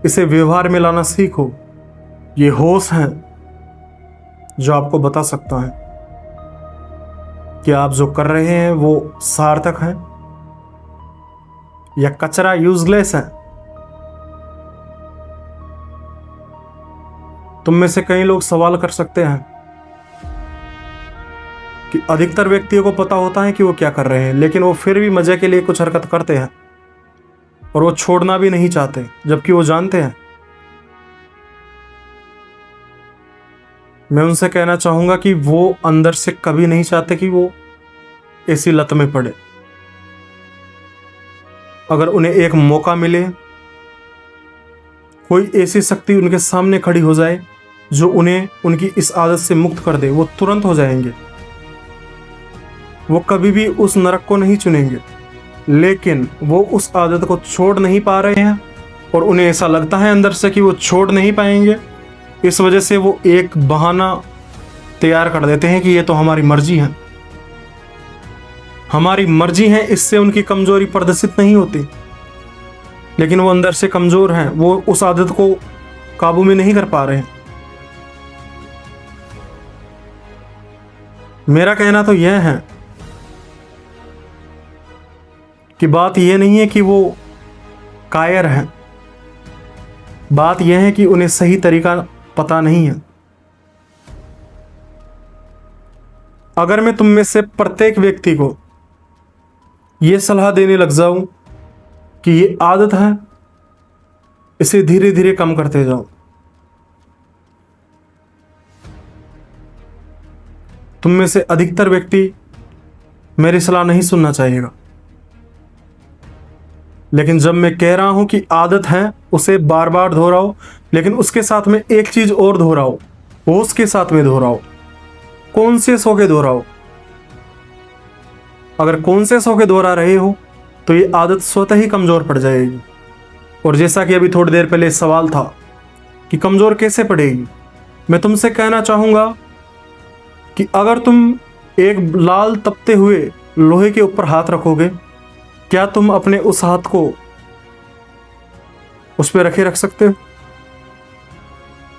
इसे व्यवहार में लाना सीखो। ये होश है जो आपको बता सकता है कि आप जो कर रहे हैं वो सार्थक है या कचरा, यूजलेस है। तुम में से कई लोग सवाल कर सकते हैं कि अधिकतर व्यक्तियों को पता होता है कि वो क्या कर रहे हैं, लेकिन वो फिर भी मजे के लिए कुछ हरकत करते हैं और वो छोड़ना भी नहीं चाहते, जबकि वो जानते हैं। मैं उनसे कहना चाहूंगा कि वो अंदर से कभी नहीं चाहते कि वो ऐसी लत में पड़े। अगर उन्हें एक मौका मिले, कोई ऐसी शक्ति उनके सामने खड़ी हो जाए जो उन्हें उनकी इस आदत से मुक्त कर दे, वो तुरंत हो जाएंगे। वो कभी भी उस नरक को नहीं चुनेंगे, लेकिन वो उस आदत को छोड़ नहीं पा रहे हैं और उन्हें ऐसा लगता है अंदर से कि वो छोड़ नहीं पाएंगे। इस वजह से वो एक बहाना तैयार कर देते हैं कि ये तो हमारी मर्जी है, हमारी मर्जी है। इससे उनकी कमजोरी प्रदर्शित नहीं होती, लेकिन वो अंदर से कमजोर हैं, वो उस आदत को काबू में नहीं कर पा रहे हैं। मेरा कहना तो यह है कि बात यह नहीं है कि वो कायर हैं, बात यह है कि उन्हें सही तरीका पता नहीं है। अगर मैं तुम में से प्रत्येक व्यक्ति को यह सलाह देने लग जाऊं कि ये आदत है, इसे धीरे धीरे कम करते जाओ, तुम में से अधिकतर व्यक्ति मेरी सलाह नहीं सुनना चाहेगा। लेकिन जब मैं कह रहा हूं कि आदत है, उसे बार बार दोहराओ, लेकिन उसके साथ में एक चीज और दोहराओ, होश के साथ में दोहराओ, कॉन्शियस होके दोहराओ। अगर कॉन्शियस होके दोहरा रहे हो तो ये आदत स्वतः ही कमजोर पड़ जाएगी। और जैसा कि अभी थोड़ी देर पहले सवाल था कि कमजोर कैसे पड़ेगी, मैं तुमसे कहना चाहूंगा कि अगर तुम एक लाल तपते हुए लोहे के ऊपर हाथ रखोगे, क्या तुम अपने उस हाथ को उस पर रख सकते हो?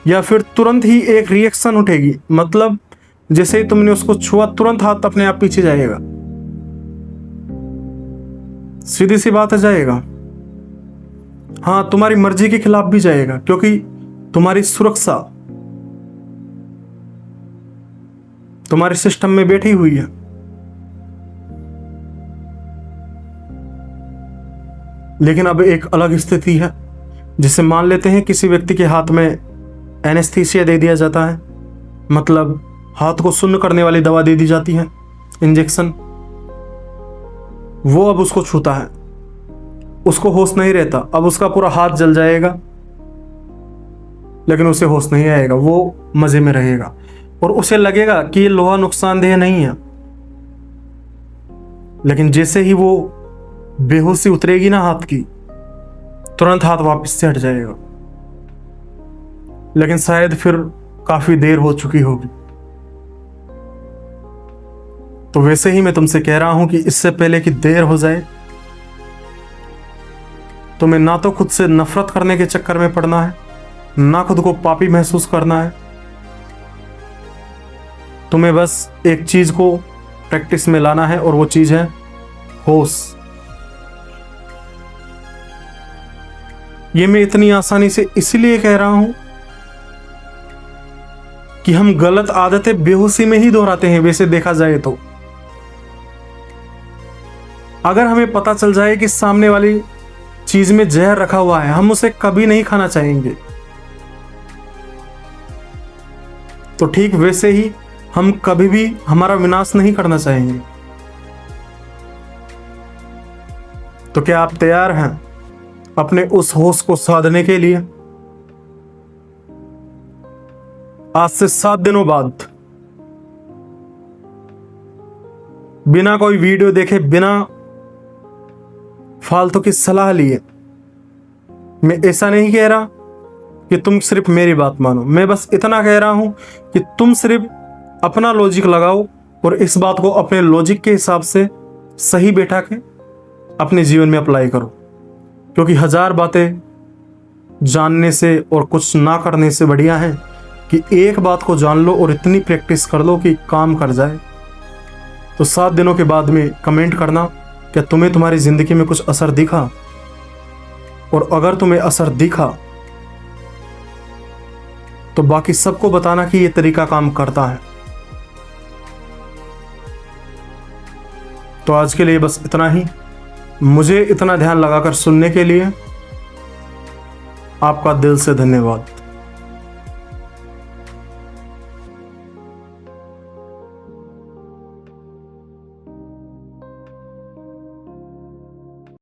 या फिर तुरंत ही एक रिएक्शन उठेगी, मतलब जैसे ही तुमने उसको छुआ तुरंत हाथ अपने आप पीछे जाएगा? सीधी सी बात है, जाएगा। हाँ, तुम्हारी मर्जी के खिलाफ भी जाएगा, क्योंकि तुम्हारी सुरक्षा तुम्हारे सिस्टम में बैठी हुई है। लेकिन अब एक अलग स्थिति है, जिसे मान लेते हैं किसी व्यक्ति के हाथ में एनेस्थीसिया दे दिया जाता है, मतलब हाथ को सुन्न करने वाली दवा दे दी जाती है, इंजेक्शन। वो अब उसको छूता है, उसको होश नहीं रहता, अब उसका पूरा हाथ जल जाएगा, लेकिन उसे होश नहीं आएगा, वो मजे में रहेगा और उसे लगेगा कि ये लोहा नुकसानदेह नहीं है। लेकिन जैसे ही वो बेहोशी उतरेगी ना हाथ की, तुरंत हाथ वापस से हट जाएगा, लेकिन शायद फिर काफी देर हो चुकी होगी। तो वैसे ही मैं तुमसे कह रहा हूं कि इससे पहले कि देर हो जाए, तुम्हें ना तो खुद से नफरत करने के चक्कर में पड़ना है, ना खुद को पापी महसूस करना है। तुम्हें बस एक चीज को प्रैक्टिस में लाना है और वो चीज है होश। ये मैं इतनी आसानी से इसलिए कह रहा हूं कि हम गलत आदतें बेहोशी में ही दोहराते हैं। वैसे देखा जाए तो अगर हमें पता चल जाए कि सामने वाली चीज में जहर रखा हुआ है, हम उसे कभी नहीं खाना चाहेंगे। तो ठीक वैसे ही हम कभी भी हमारा विनाश नहीं करना चाहेंगे। तो क्या आप तैयार हैं अपने उस होश को साधने के लिए? आज से 7 दिनों बाद, बिना कोई वीडियो देखे, बिना फालतू की सलाह लिए, मैं ऐसा नहीं कह रहा कि तुम सिर्फ मेरी बात मानो, मैं बस इतना कह रहा हूं कि तुम सिर्फ अपना लॉजिक लगाओ और इस बात को अपने लॉजिक के हिसाब से सही बैठा के अपने जीवन में अप्लाई करो। क्योंकि 1000 बातें जानने से और कुछ ना करने से बढ़िया है कि एक बात को जान लो और इतनी प्रैक्टिस कर लो कि काम कर जाए। तो 7 दिनों के बाद में कमेंट करना क्या तुम्हें तुम्हारी ज़िंदगी में कुछ असर दिखा, और अगर तुम्हें असर दिखा तो बाकी सबको बताना कि ये तरीका काम करता है। तो आज के लिए बस इतना ही। मुझे इतना ध्यान लगाकर सुनने के लिए आपका दिल से धन्यवाद।